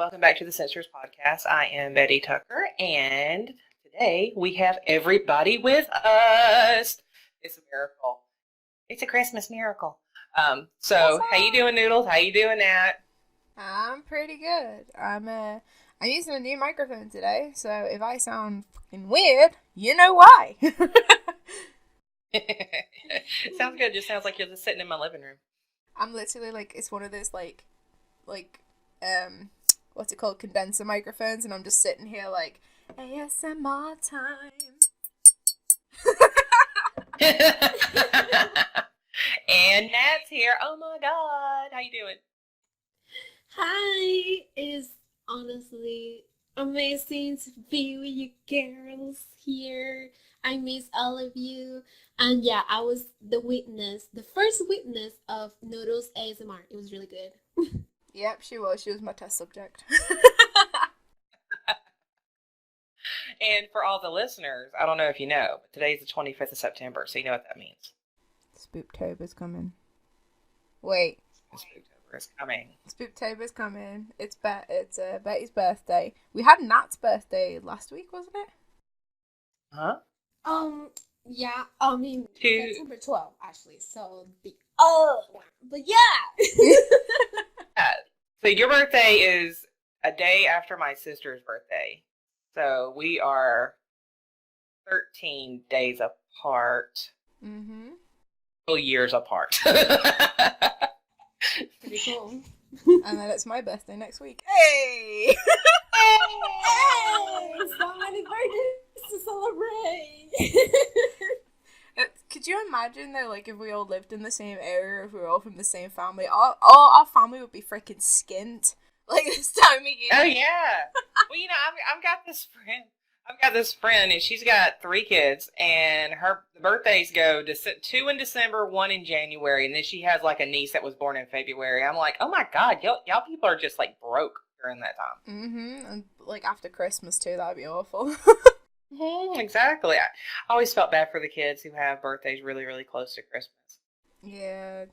welcome back to the SinSters podcast. I am Betty Tucker, and today we have everybody with us. It's a miracle. It's a Christmas miracle. How you doing, Noodles? How you doing, Nat? I'm pretty good. I'm using a new microphone today, so if I sound fucking weird, you know why. Sounds good. Just sounds like you're just sitting in my living room. I'm literally it's one of those what's it called, condenser microphones, and I'm just sitting here like ASMR time. And Nat's here. Oh my God, how you doing? Hi, it's honestly amazing to be with you girls here. I miss all of you. And yeah, I was the first witness of Noodles ASMR. It was really good. Yep, she was. She was my test subject. And for all the listeners, I don't know if you know, but today's the 25th of September, so you know what that means. Spooktober's coming. Wait. Spooktober is coming. Spooktober's coming. It's Betty's birthday. We had Nat's birthday last week, wasn't it? Huh? Yeah, I mean, Two. September 12th, actually, so but yeah. So your birthday is a day after my sister's birthday. So we are 13 days apart. Mm-hmm. Years apart. Pretty cool. And then it's my birthday next week. Hey! Hey! So many birthdays to celebrate. Could you imagine though, like, if we all lived in the same area, if we were all from the same family, all our family would be freaking skint, like, this time of year. Oh yeah. Well, you know, I've got this friend. And she's got 3 kids, and her birthdays go 2 in December, 1 in January, and then she has like a niece that was born in February. I'm like, oh my God, y'all people are just like broke during that time. Mm-hmm. And like after Christmas too, that'd be awful. Exactly. I always felt bad for the kids who have birthdays really, really close to Christmas. Yeah,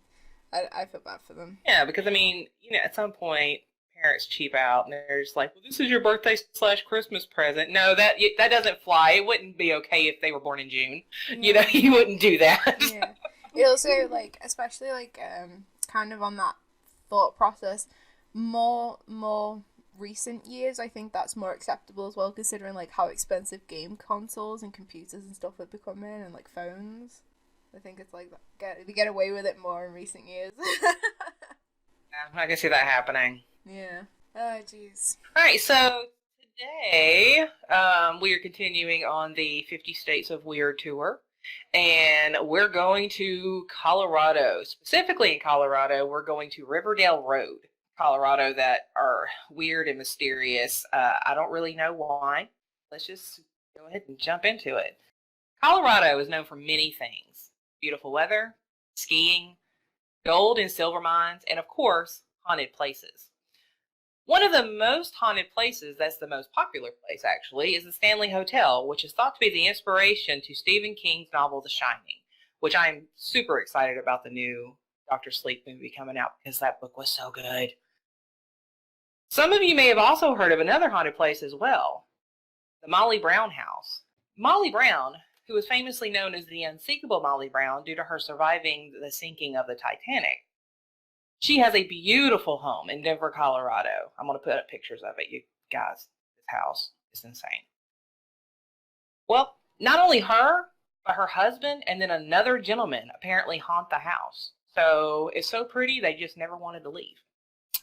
I feel bad for them. Yeah, because I mean, you know, at some point, parents cheap out and they're just like, well, this is your birthday / Christmas present. No, that doesn't fly. It wouldn't be okay if they were born in June. Yeah. You know, you wouldn't do that. Yeah. It also, like, especially like kind of on that thought process, more recent years, I think that's more acceptable as well, considering like how expensive game consoles and computers and stuff are becoming, and like phones. I think it's like they get away with it more in recent years. I can see that happening. Yeah. Oh, jeez. All right, so today we are continuing on the 50 States of Weird tour, and we're going to Colorado. Specifically in Colorado, we're going to Riverdale Road, Colorado, that are weird and mysterious. I don't really know why. Let's just go ahead and jump into it. Colorado is known for many things. Beautiful weather, skiing, gold and silver mines, and of course, haunted places. One of the most haunted places, that's the most popular place actually, is the Stanley Hotel, which is thought to be the inspiration to Stephen King's novel The Shining, which I'm super excited about the new Dr. Sleep movie coming out because that book was so good. Some of you may have also heard of another haunted place as well, the Molly Brown house. Molly Brown, who was famously known as the unsinkable Molly Brown due to her surviving the sinking of the Titanic. She has a beautiful home in Denver, Colorado. I'm going to put up pictures of it, you guys. This house is insane. Well, not only her, but her husband and then another gentleman apparently haunt the house. So it's so pretty, they just never wanted to leave.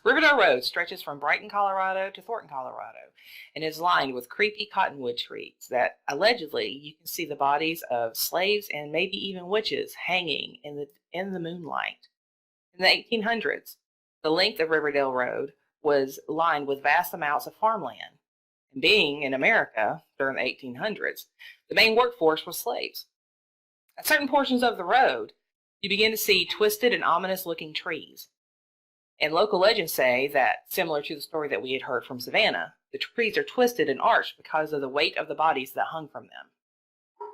Riverdale Road stretches from Brighton, Colorado to Thornton, Colorado, and is lined with creepy cottonwood trees that allegedly you can see the bodies of slaves and maybe even witches hanging in the moonlight. In the 1800s, the length of Riverdale Road was lined with vast amounts of farmland. And being in America during the 1800s, the main workforce was slaves. At certain portions of the road, you begin to see twisted and ominous-looking trees. And local legends say that, similar to the story that we had heard from Savannah, the trees are twisted and arched because of the weight of the bodies that hung from them.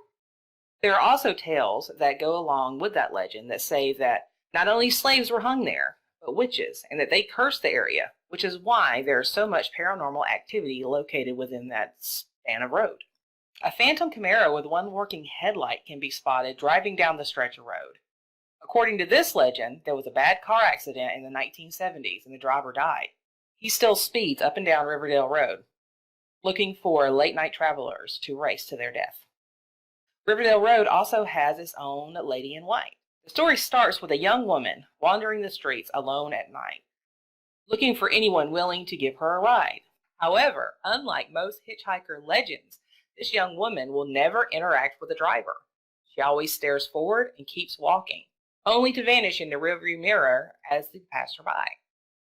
There are also tales that go along with that legend that say that not only slaves were hung there, but witches, and that they cursed the area, which is why there is so much paranormal activity located within that span of road. A phantom Camaro with one working headlight can be spotted driving down the stretch of road. According to this legend, there was a bad car accident in the 1970s and the driver died. He still speeds up and down Riverdale Road, looking for late-night travelers to race to their death. Riverdale Road also has its own lady in white. The story starts with a young woman wandering the streets alone at night, looking for anyone willing to give her a ride. However, unlike most hitchhiker legends, this young woman will never interact with the driver. She always stares forward and keeps walking, only to vanish in the rearview mirror as they pass her by.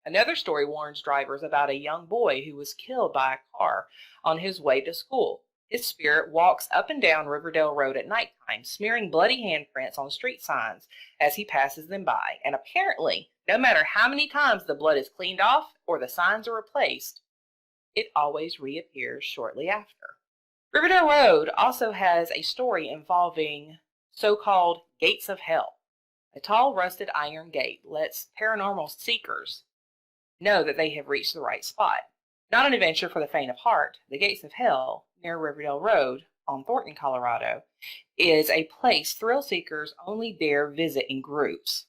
Another story warns drivers about a young boy who was killed by a car on his way to school. His spirit walks up and down Riverdale Road at nighttime, smearing bloody handprints on street signs as he passes them by. And apparently, no matter how many times the blood is cleaned off or the signs are replaced, it always reappears shortly after. Riverdale Road also has a story involving so-called gates of hell. A tall rusted iron gate lets paranormal seekers know that they have reached the right spot. Not an adventure for the faint of heart, the gates of hell near Riverdale Road on Thornton, Colorado, is a place thrill seekers only dare visit in groups,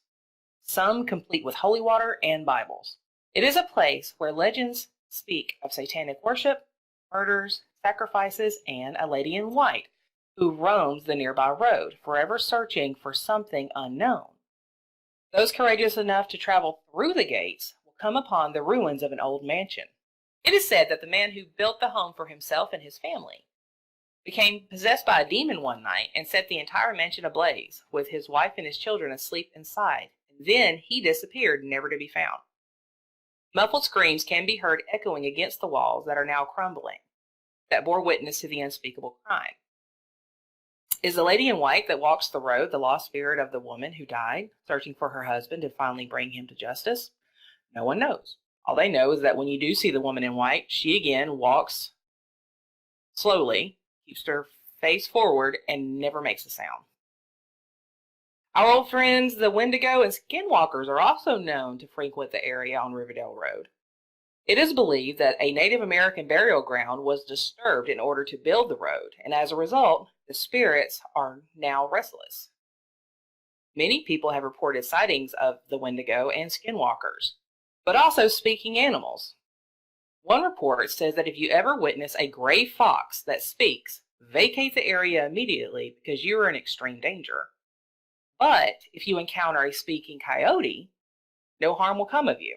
some complete with holy water and Bibles. It is a place where legends speak of satanic worship, murders, sacrifices, and a lady in white who roams the nearby road, forever searching for something unknown. Those courageous enough to travel through the gates will come upon the ruins of an old mansion. It is said that the man who built the home for himself and his family became possessed by a demon one night and set the entire mansion ablaze, with his wife and his children asleep inside. And then he disappeared, never to be found. Muffled screams can be heard echoing against the walls that are now crumbling, that bore witness to the unspeakable crime. Is the lady in white that walks the road the lost spirit of the woman who died, searching for her husband to finally bring him to justice? No one knows. All they know is that when you do see the woman in white, she again walks slowly, keeps her face forward, and never makes a sound. Our old friends, the Wendigo and Skinwalkers, are also known to frequent the area on Riverdale Road. It is believed that a Native American burial ground was disturbed in order to build the road, and as a result, the spirits are now restless. Many people have reported sightings of the Wendigo and Skinwalkers, but also speaking animals. One report says that if you ever witness a gray fox that speaks, vacate the area immediately because you are in extreme danger. But if you encounter a speaking coyote, no harm will come of you.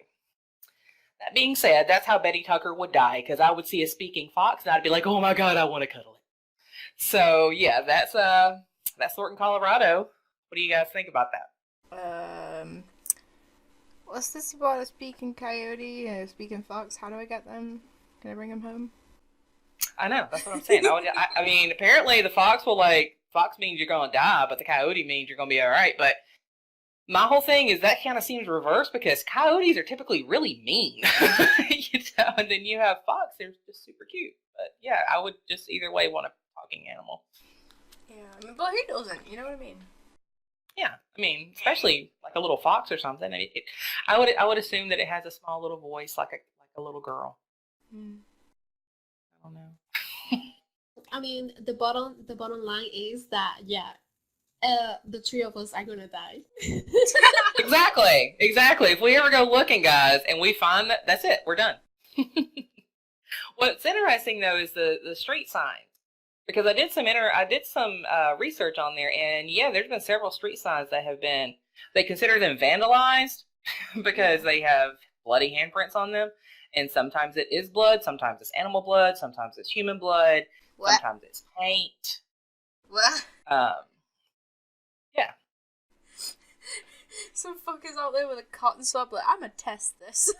That being said, that's how Betty Tucker would die, because I would see a speaking fox and I'd be like, oh my God, I want to cuddle it. So yeah, that's Thornton, Colorado. What do you guys think about that? What's this about a speaking coyote and a speaking fox? How do I get them? Can I bring them home? I know, that's what I'm saying. I mean, apparently the fox fox means you're going to die, but the coyote means you're going to be all right. But my whole thing is that kind of seems reversed, because coyotes are typically really mean, and then you have fox, they're just super cute. But yeah, I would just either way want a talking animal. Yeah, I mean, but who doesn't? You know what I mean? Yeah, I mean, especially like a little fox or something. I would assume that it has a small little voice, like a little girl. I don't know. I mean, the bottom line is that the three of us are gonna die. Exactly. If we ever go looking, guys, and we find that's it, we're done. What's interesting though is the street signs, because I did some research on there, and yeah, there's been several street signs that they consider them vandalized because they have bloody handprints on them, and sometimes it is blood, sometimes it's animal blood, sometimes it's human blood, sometimes it's paint. What? Yeah. Some fuckers out there with a cotton swab, like, I'm gonna test this.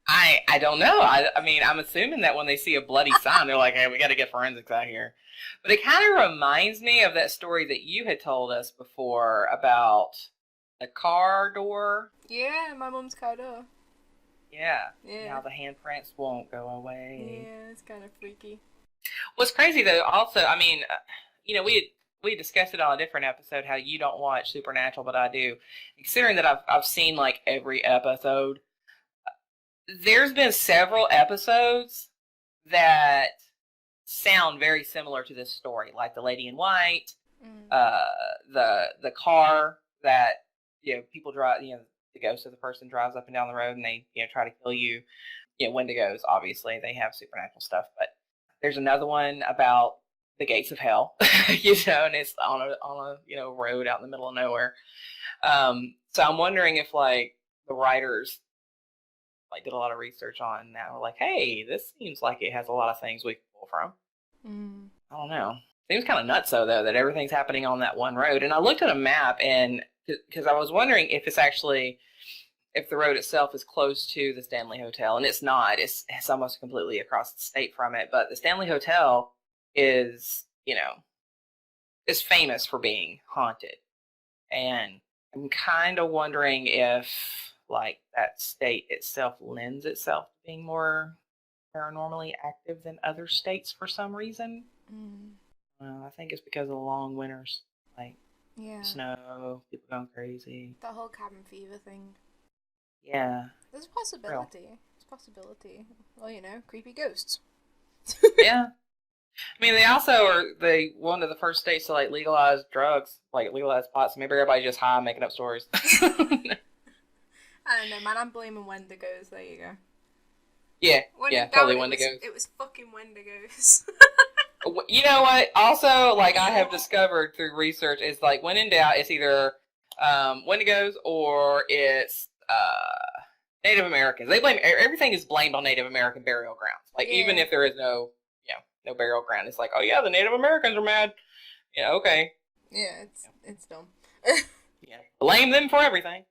I don't know. I mean, I'm assuming that when they see a bloody sign, they're like, hey, we got to get forensics out here. But it kind of reminds me of that story that you had told us before about the car door. Yeah, my mum's car door. Yeah. Yeah. Now the handprints won't go away. Yeah, it's kind of freaky. What's crazy though, also, I mean, we discussed it on a different episode how you don't watch Supernatural, but I do. Considering that I've seen like every episode, there's been several episodes that sound very similar to this story, like the Lady in White, the car that people drive. The ghost of the person drives up and down the road, and they try to kill you. Wendigos, obviously, they have supernatural stuff, but there's another one about the gates of hell, and it's on a road out in the middle of nowhere. So I'm wondering if like the writers like did a lot of research on that. We're like, hey, this seems like it has a lot of things we can pull from. I don't know. Seems kind of nuts though that everything's happening on that one road. And I looked at a map, and because I was wondering if the road itself is close to the Stanley Hotel, and it's not. It's almost completely across the state from it. But the Stanley Hotel is is famous for being haunted, and I'm kind of wondering if like that state itself lends itself to being more paranormally active than other states for some reason. I think it's because of the long winters, like snow, people going crazy. That whole cabin fever thing. Yeah. There's a possibility. It's a possibility. Well, creepy ghosts. Yeah. I mean, they also are one of the first states to like legalize drugs, like legalize pot. So maybe everybody's just high making up stories. I don't know, man. I'm blaming Wendigos. There you go. Yeah, totally Wendigos. It was fucking Wendigos. You know what? Also, like I have discovered through research, is like when in doubt, it's either Wendigos or it's Native Americans. They blame everything is blamed on Native American burial grounds. Like even if there is no burial ground, it's like, oh yeah, the Native Americans are mad. Yeah, okay. Yeah, it's dumb. Yeah, blame them for everything.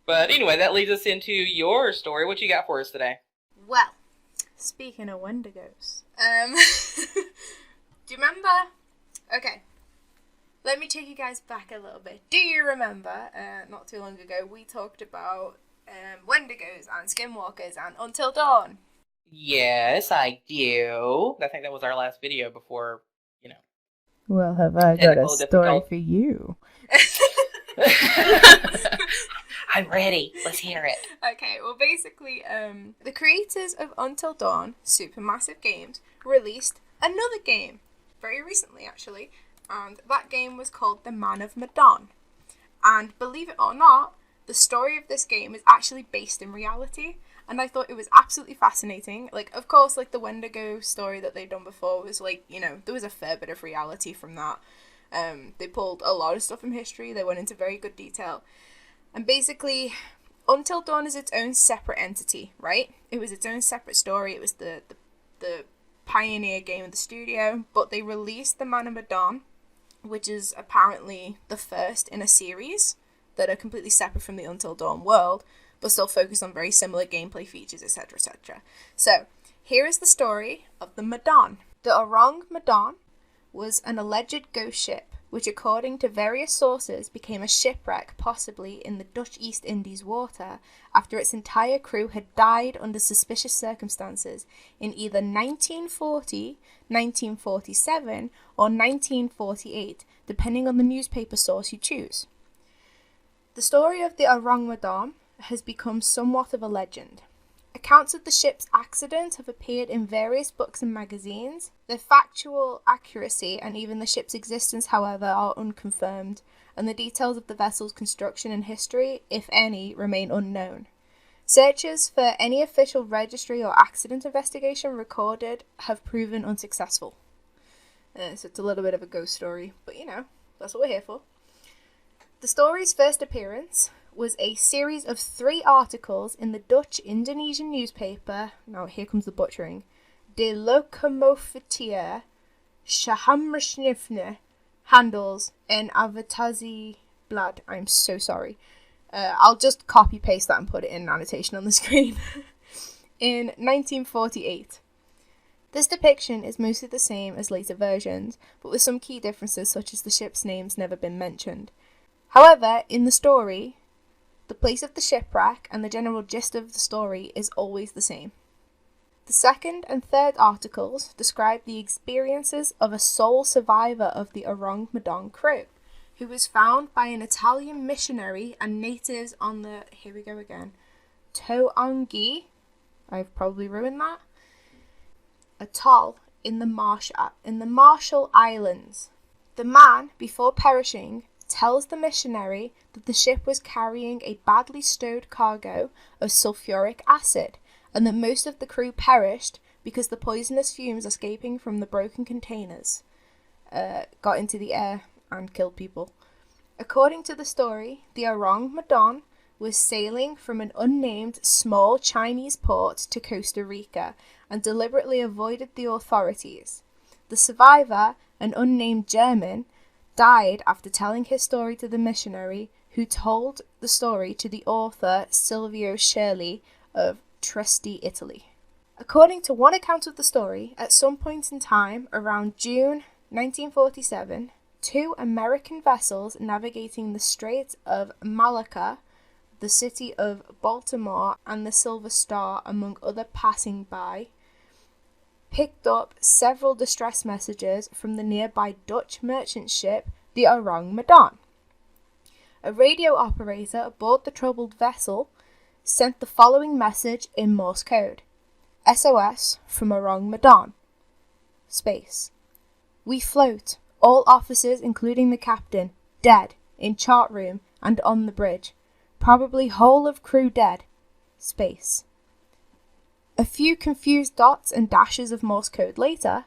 But anyway, that leads us into your story. What you got for us today? Well, speaking of Wendigos, do you remember? Okay, let me take you guys back a little bit. Do you remember? Not too long ago, we talked about Wendigos and Skinwalkers and Until Dawn. Yes, I do. I think that was our last video before, Well, have I got a story for you? I'm ready. Let's hear it. Okay, well, basically, the creators of Until Dawn, Supermassive Games, released another game very recently, actually, and that game was called the Man of Medan. And believe it or not, the story of this game is actually based in reality. And I thought it was absolutely fascinating. Like, of course, like the Wendigo story that they'd done before was like, there was a fair bit of reality from that. They pulled a lot of stuff from history. They went into very good detail. And basically, Until Dawn is its own separate entity, right? It was its own separate story. It was the pioneer game of the studio. But they released the Man of Medan, which is apparently the first in a series that are completely separate from the Until Dawn world, but still focus on very similar gameplay features, etc., etc. So, here is the story of the Medan. The Orang Medan was an alleged ghost ship, which according to various sources became a shipwreck possibly in the Dutch East Indies water after its entire crew had died under suspicious circumstances in either 1940, 1947, or 1948, depending on the newspaper source you choose. The story of the Orang Medan has become somewhat of a legend. Accounts of the ship's accident have appeared in various books and magazines. Their factual accuracy and even the ship's existence, however, are unconfirmed, and the details of the vessel's construction and history, if any, remain unknown. Searches for any official registry or accident investigation recorded have proven unsuccessful. So it's a little bit of a ghost story, but that's what we're here for. The story's first appearance was a series of 3 articles in the Dutch-Indonesian newspaper, now here comes the butchering, De Locomotieve Shahamrschnifne, handles en Avatazi Blad. I'm so sorry. I'll just copy-paste that and put it in an annotation on the screen. In 1948. This depiction is mostly the same as later versions, but with some key differences such as the ship's names never been mentioned. However, in the story, the place of the shipwreck and the general gist of the story is always the same. The second and third articles describe the experiences of a sole survivor of the Orang Medan crew, who was found by an Italian missionary and natives on the, here we go again, Toangi I've probably ruined that. Atoll in the Marshall Islands. The man, before perishing, tells the missionary that the ship was carrying a badly stowed cargo of sulfuric acid, and that most of the crew perished because the poisonous fumes escaping from the broken containers got into the air and killed people. According to the story, the Orang Medan was sailing from an unnamed small Chinese port to Costa Rica and deliberately avoided the authorities. The survivor, an unnamed German, died after telling his story to the missionary, who told the story to the author Silvio Shirley of Trieste, Italy. According to one account of the story, at some point in time around June 1947, two American vessels navigating the Strait of Malacca, the city of Baltimore, and the Silver Star, among other passing by, picked up several distress messages from the nearby Dutch merchant ship, the Orang Medan. A radio operator aboard the troubled vessel sent the following message in Morse code. SOS from Orang Medan. Space. We float, all officers including the captain, dead, in chart room and on the bridge. Probably whole of crew dead. Space. A few confused dots and dashes of Morse code later,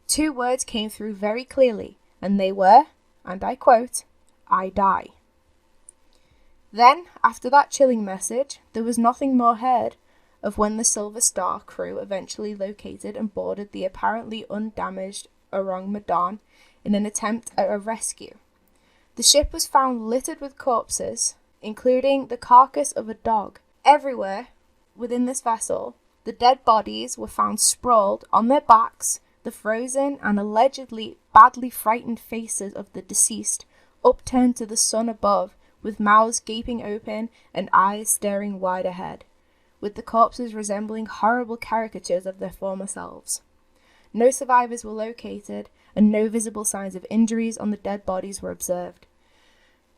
two words came through very clearly, and they were, and I quote, I die. Then, after that chilling message, there was nothing more heard of when the Silver Star crew eventually located and boarded the apparently undamaged Orang Medan in an attempt at a rescue. The ship was found littered with corpses, including the carcass of a dog. Everywhere within this vessel, the dead bodies were found sprawled on their backs, the frozen and allegedly badly frightened faces of the deceased upturned to the sun above, with mouths gaping open and eyes staring wide ahead, with the corpses resembling horrible caricatures of their former selves. No survivors were located, and no visible signs of injuries on the dead bodies were observed.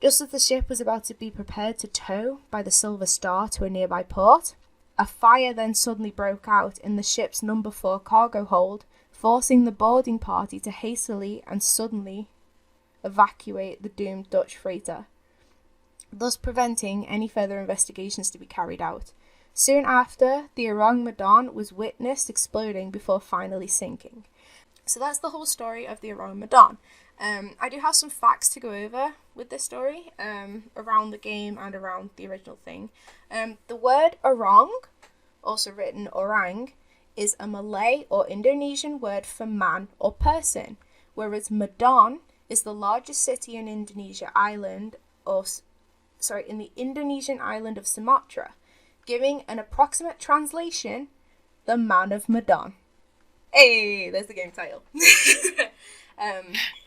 Just as the ship was about to be prepared to tow by the Silver Star to a nearby port, a fire then suddenly broke out in the ship's number 4 cargo hold, forcing the boarding party to hastily and suddenly evacuate the doomed Dutch freighter, thus preventing any further investigations to be carried out. Soon after, the Orang Medan was witnessed exploding before finally sinking. So that's the whole story of the Orang Medan. I do have some facts to go over with this story, around the game and around the original thing. The word orang, also written orang, is a Malay or Indonesian word for man or person, whereas Medan is the largest city in the Indonesian island of Sumatra, giving an approximate translation, the Man of Medan. Hey, there's the game title.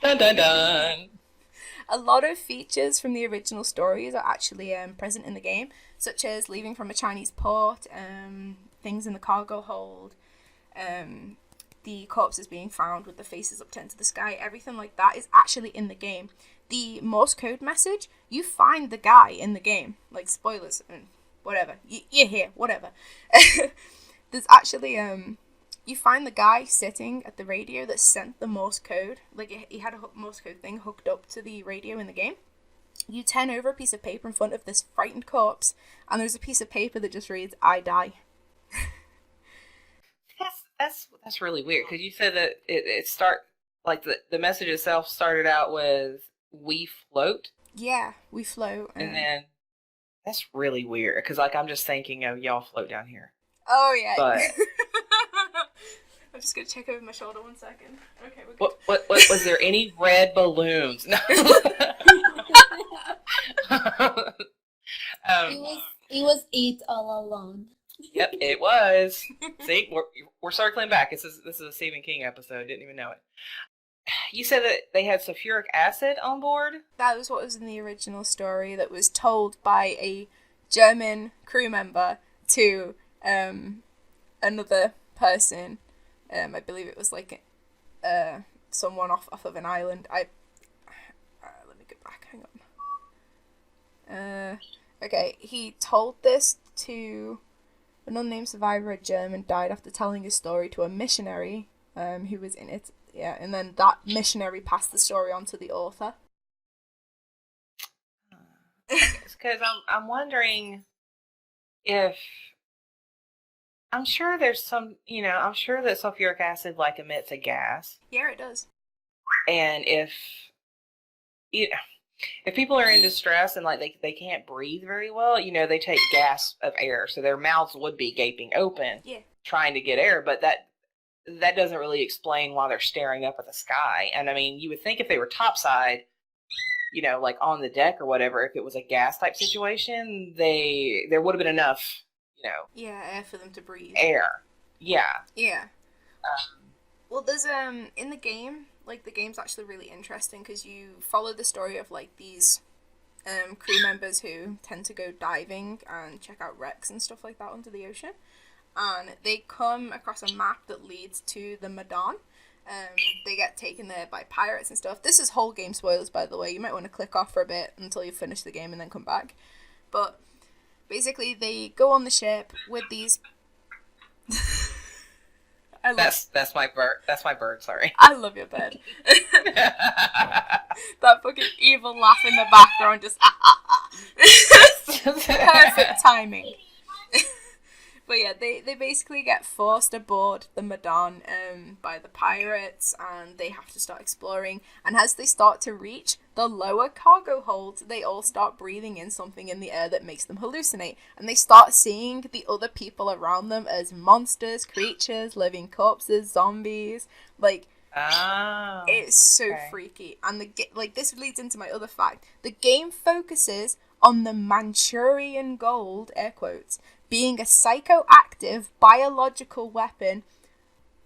Dun dun dun. A lot of features from the original stories are actually present in the game, such as leaving from a Chinese port, things in the cargo hold, the corpses being found with the faces upturned to the sky. Everything like that is actually in the game. The Morse code message, you find the guy in the game. Like, spoilers and whatever. You're here, whatever. There's actually you find the guy sitting at the radio that sent the Morse code. Like, he had a Morse code thing hooked up to the radio in the game. You turn over a piece of paper in front of this frightened corpse, and there's a piece of paper that just reads, I die. That's really weird, because you said that the message itself started out with, we float. Yeah, we float. And then, that's really weird, because, I'm just thinking of y'all float down here. Oh, yeah. But I'm just going to check over my shoulder 1 second. Okay, we're good. What was there any red balloons? No. It was it all along. Yep, it was. See, we're circling back. This is a Stephen King episode. Didn't even know it. You said that they had sulfuric acid on board? That was what was in the original story that was told by a German crew member to another person. I believe it was like someone off of an island. Let me go back. Hang on. Okay, he told this to. An unnamed survivor, a German, died after telling his story to a missionary who was in it. Yeah, and then that missionary passed the story on to the author. Because I'm wondering if I'm sure there's some, I'm sure that sulfuric acid like emits a gas, Yeah, it does. and if people are in distress and like they can't breathe very well, they take gas of air, so their mouths would be gaping open, Yeah. trying to get air, but that doesn't really explain why they're staring up at the sky. And I mean, you would think if they were topside, like on the deck or whatever, if it was a gas type situation, there would have been enough, Yeah, air for them to breathe. air. Yeah. Yeah. Well, there's in the game, like the game's actually really interesting because you follow the story of like these crew members who tend to go diving and check out wrecks and stuff like that under the ocean, and they come across a map that leads to the Medan. They get taken there by pirates and stuff. This is whole game spoilers, by the way. You might want to click off for a bit until you finish the game and then come back. But basically, they go on the ship with these. That's my bird. That's my bird. Sorry. I love your bird. That fucking evil laugh in the background, just perfect timing. But yeah, they basically get forced aboard the Medan by the pirates, and they have to start exploring. And as they start to reach the lower cargo hold, they all start breathing in something in the air that makes them hallucinate. And they start seeing the other people around them as monsters, creatures, living corpses, zombies. Like, it's so freaky. And this leads into my other fact. The game focuses on the Manchurian gold, air quotes, being a psychoactive biological weapon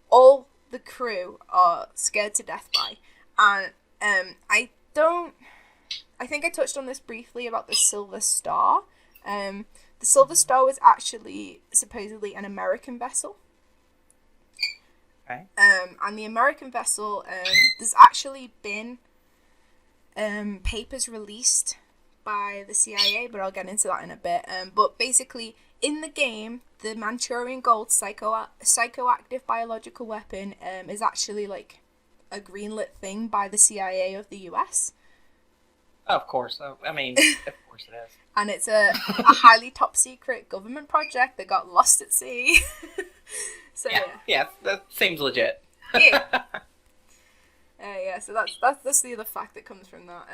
all the crew are scared to death by. And I think I touched on this briefly about the Silver Star. The Silver Star was actually supposedly an American vessel. Okay. And the American vessel, there's actually been papers released by the CIA, but I'll get into that in a bit. But basically, in the game, the Manchurian Gold psychoactive biological weapon is actually like a greenlit thing by the CIA of the US. Of course. I mean, of course it is. And it's a highly top secret government project that got lost at sea. So yeah, that seems legit. Yeah. So that's the other fact that comes from that.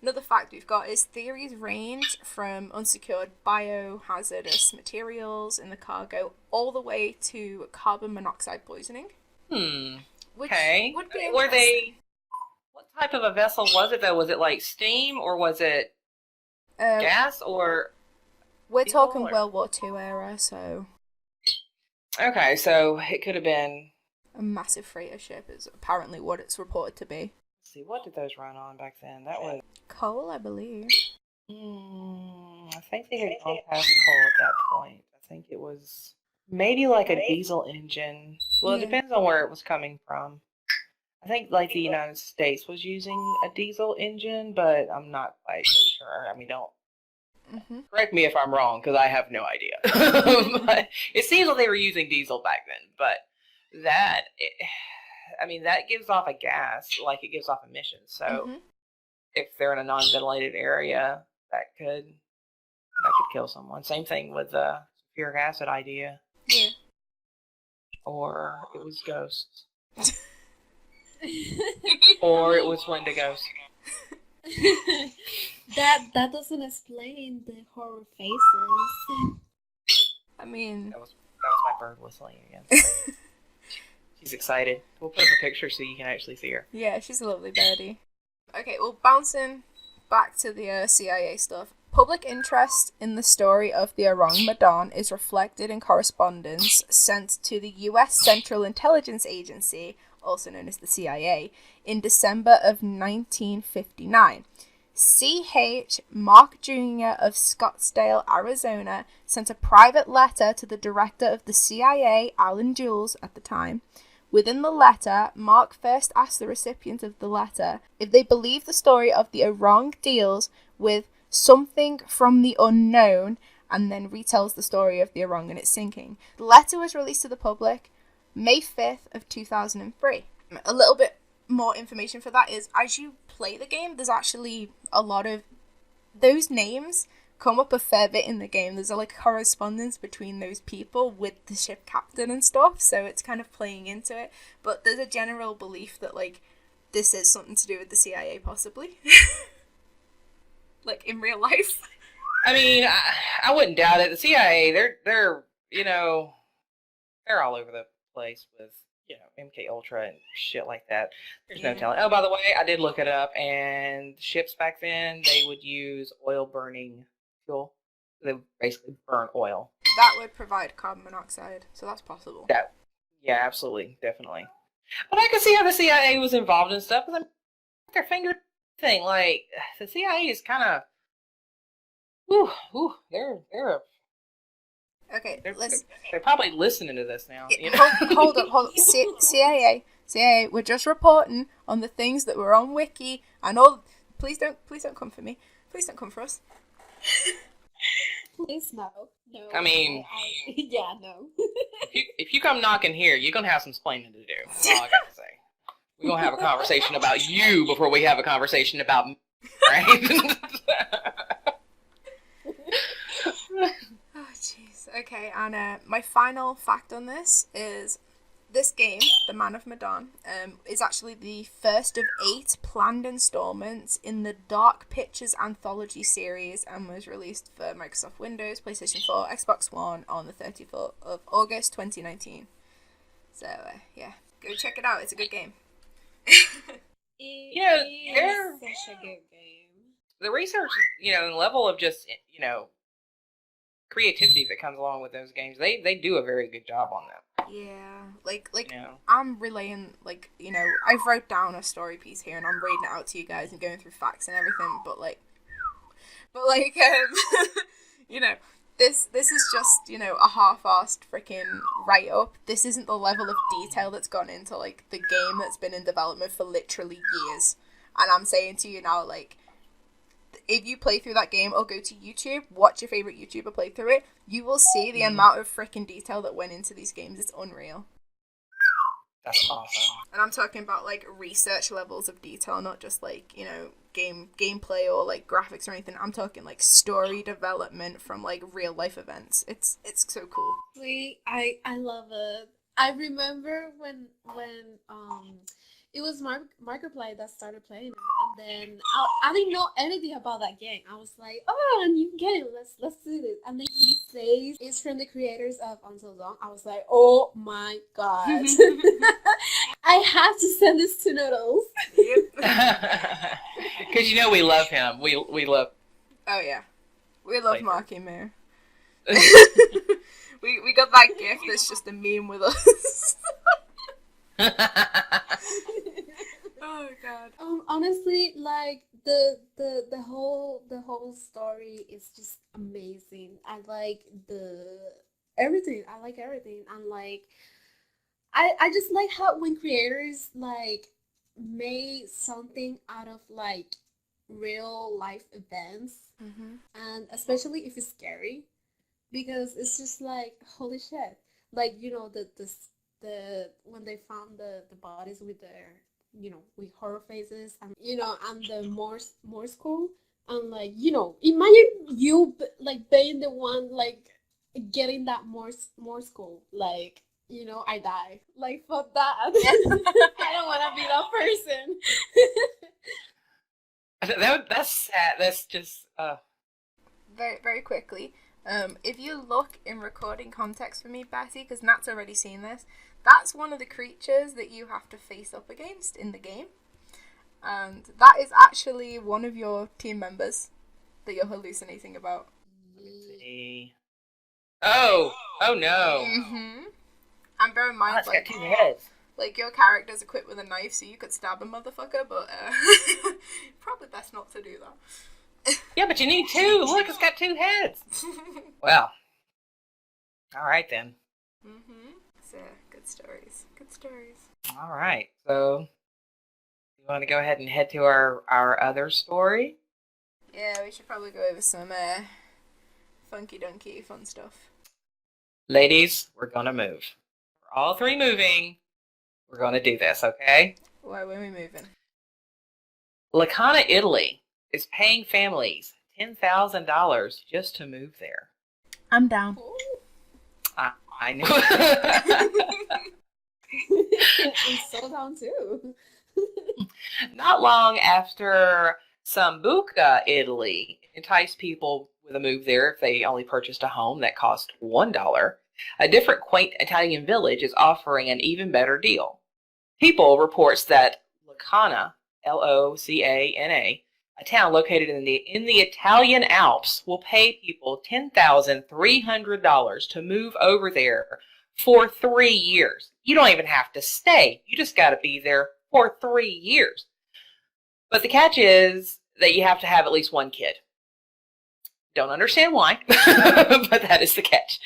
Another fact we've got is theories range from unsecured biohazardous materials in the cargo all the way to carbon monoxide poisoning. Which would be interesting. What type of a vessel was it though? Was it like steam or was it gas or? We're talking World War II era, so. Okay, so it could have been a massive freighter ship is apparently what it's reported to be. Let's see, what did those run on back then? That was coal, I believe. I think they had gone past coal at that point. I think it was maybe like a diesel engine. Well, it depends on where it was coming from. I think like the United States was using a diesel engine, but I'm not quite sure. I mean, don't correct me if I'm wrong, because I have no idea. But it seems like they were using diesel back then. But that gives off a gas, like it gives off emissions. So if they're in a non-ventilated area, that could kill someone. Same thing with the sulfuric acid idea. Yeah. Or it was ghosts. Or it was Wendigos. That doesn't explain the horror faces. I mean, that was my bird whistling again. She's excited. We'll put up a picture so you can actually see her. Yeah, she's a lovely birdie. Okay, well, bouncing back to the CIA stuff. Public interest in the story of the Orang Medan is reflected in correspondence sent to the U.S. Central Intelligence Agency, also known as the CIA, in December of 1959. C.H. Mark Jr. of Scottsdale, Arizona, sent a private letter to the director of the CIA, Alan Jules, at the time. Within the letter, Mark first asked the recipient of the letter if they believe the story of the Orang deals with something from the unknown and then retells the story of the Orong and its sinking. The letter was released to the public May 5th of 2003. A little bit more information for that is, as you play the game, there's actually a lot of those names come up a fair bit in the game. There's a correspondence between those people with the ship captain and stuff, so it's kind of playing into it. But there's a general belief that this is something to do with the CIA, possibly. In real life. I mean, I wouldn't doubt it. The CIA, they're they're all over the place with MK Ultra and shit like that. There's no telling. Oh, by the way, I did look it up, and ships back then, they would use oil burning fuel. They would basically burn oil. That would provide carbon monoxide, so that's possible. Yeah, absolutely, definitely. But I could see how the CIA was involved in stuff, because their finger thing, the CIA is kind of, they're Okay, they're probably listening to this now. Hold up. CIA, we're just reporting on the things that were on Wiki, and all. Please don't come for me. Please don't come for us. Please no. I mean, yeah, no. if you come knocking here, you're gonna have some explaining to do. That's all I gotta say. We're gonna have a conversation about you before we have a conversation about me, right? Oh, jeez. Okay, and my final fact on this is this game, the Man of Medan, is actually the first of 8 planned installments in the Dark Pictures anthology series, and was released for Microsoft Windows, PlayStation 4, Xbox One on the 34th of August 2019. So, yeah, go check it out. It's a good game. It's such a good game. The research, the level of just, creativity that comes along with those games, they do a very good job on that. Yeah, I'm relaying, I've wrote down a story piece here and I'm reading it out to you guys and going through facts and everything, but this is just, a half-assed freaking write-up. This isn't the level of detail that's gone into, the game that's been in development for literally years. And I'm saying to you now, if you play through that game or go to YouTube, watch your favorite YouTuber play through it, you will see the amount of freaking detail that went into these games. It's unreal. That's awesome. And I'm talking about research levels of detail, not just gameplay or graphics or anything. I'm talking story development from real life events. It's so cool. I love it. I remember when it was Markiplier that started playing it, and then I didn't know anything about that game. I was like, oh, a new game, let's do this. And then he says it's from the creators of Until Dawn. I was like, oh my god. I have to send this to Noodles. Because we love him. We love. Oh yeah, we love Marky Moo. we got that gift that's just a meme with us. Oh god. Honestly, the whole story is just amazing. I like everything. I like everything. And I just like how when creators made something out of real life events, and especially if it's scary, because it's just holy shit. The when they found the bodies with their with horror faces, and and the Morse code, and imagine you being the one getting that Morse code, I die, fuck that. I don't want to be that person. That's sad. That's just very, very quickly. If you look in recording context for me, Betty, because Nat's already seen this, that's one of the creatures that you have to face up against in the game. And that is actually one of your team members that you're hallucinating about. Oh no. And bear in mind, it's got 2 heads. Your character's equipped with a knife, so you could stab a motherfucker, but probably best not to do that. Yeah, but you need 2. Look, it's got 2 heads. Well, all right then. So, good stories. Good stories. All right. So, you want to go ahead and head to our other story? Yeah, we should probably go over some Funky dunky, fun stuff. Ladies, we're gonna move. We're all three moving. We're gonna do this, okay? Where are we moving? Lorcana Italy is paying families $10,000 just to move there. I'm down. I know. I'm so down too. Not long after Sambuca, Italy, enticed people with a move there if they only purchased a home that cost $1, a different quaint Italian village is offering an even better deal. People reports that Locana, Locana, a town located in the Italian Alps, will pay people $10,300 to move over there for 3 years. You don't even have to stay. You just got to be there for 3 years. But the catch is that you have to have at least one kid. Don't understand why, but that is the catch.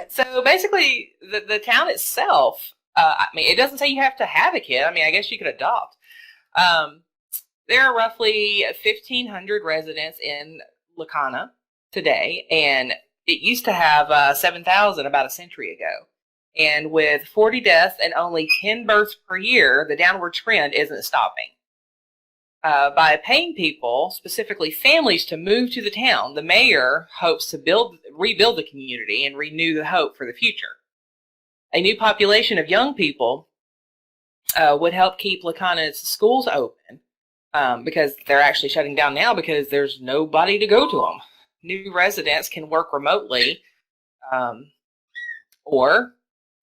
So basically, the town itself, I mean, it doesn't say you have to have a kid. I mean, I guess you could adopt. There are roughly 1,500 residents in Locana today, and it used to have 7,000 about a century ago. And with 40 deaths and only 10 births per year, the downward trend isn't stopping. By paying people, specifically families, to move to the town, the mayor hopes to rebuild the community and renew the hope for the future. A new population of young people would help keep Locana's schools open, because they're actually shutting down now because there's nobody to go to them. New residents can work remotely, or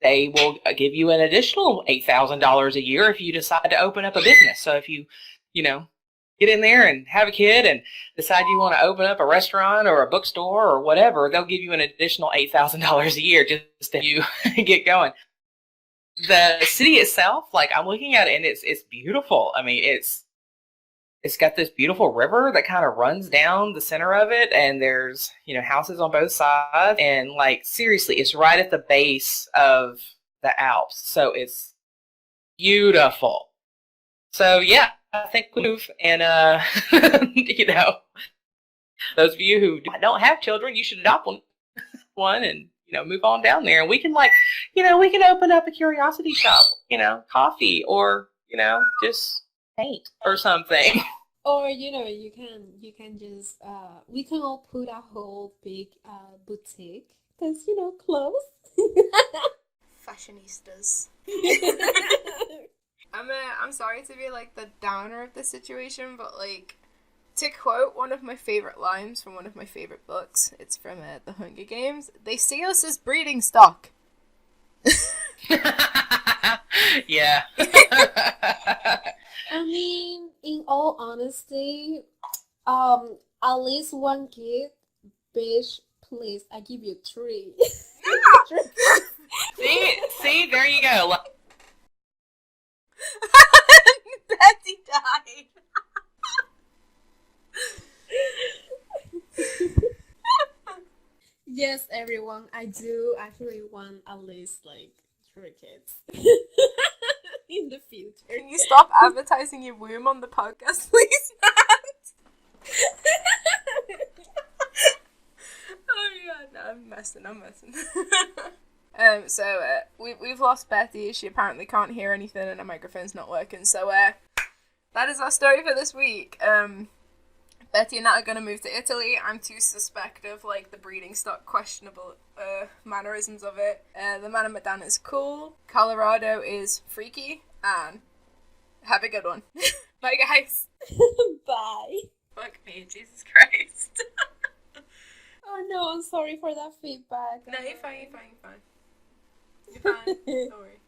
they will give you an additional $8,000 a year if you decide to open up a business. So if you get in there and have a kid and decide you want to open up a restaurant or a bookstore or whatever, they'll give you an additional $8,000 a year just to you get going. The city itself, like, I'm looking at it and it's beautiful. I mean, it's got this beautiful river that kind of runs down the center of it, and there's, houses on both sides, and like, seriously, it's right at the base of the Alps. So it's beautiful. So yeah, I think we move, and those of you who don't have children, you should adopt one and move on down there, and we can we can open up a curiosity shop, coffee, or just paint or something. Or you can just we can all put a whole big boutique that's clothes. Fashionistas. I'm sorry to be like the downer of the situation, but like, to quote one of my favorite lines from one of my favorite books, it's from The Hunger Games. They see us as breeding stock. Yeah. I mean, in all honesty, at least one kid, bitch, please, I give you 3. See, there you go. Betty died. Yes, everyone, I do actually want at least like 3 kids in the future. Can you stop advertising your womb on the podcast, please, Matt? Oh yeah, no, I'm messing. We've lost Betty. She apparently can't hear anything and her microphone's not working. So that is our story for this week. Betty and Nat are going to move to Italy. I'm too suspect of like the breeding stock questionable mannerisms of it. The Man of Medan is cool. Colorado is freaky. And have a good one. Bye guys. Bye. Fuck me, Jesus Christ. Oh no, I'm sorry for that feedback. No, you're fine. You're fine. Don't worry.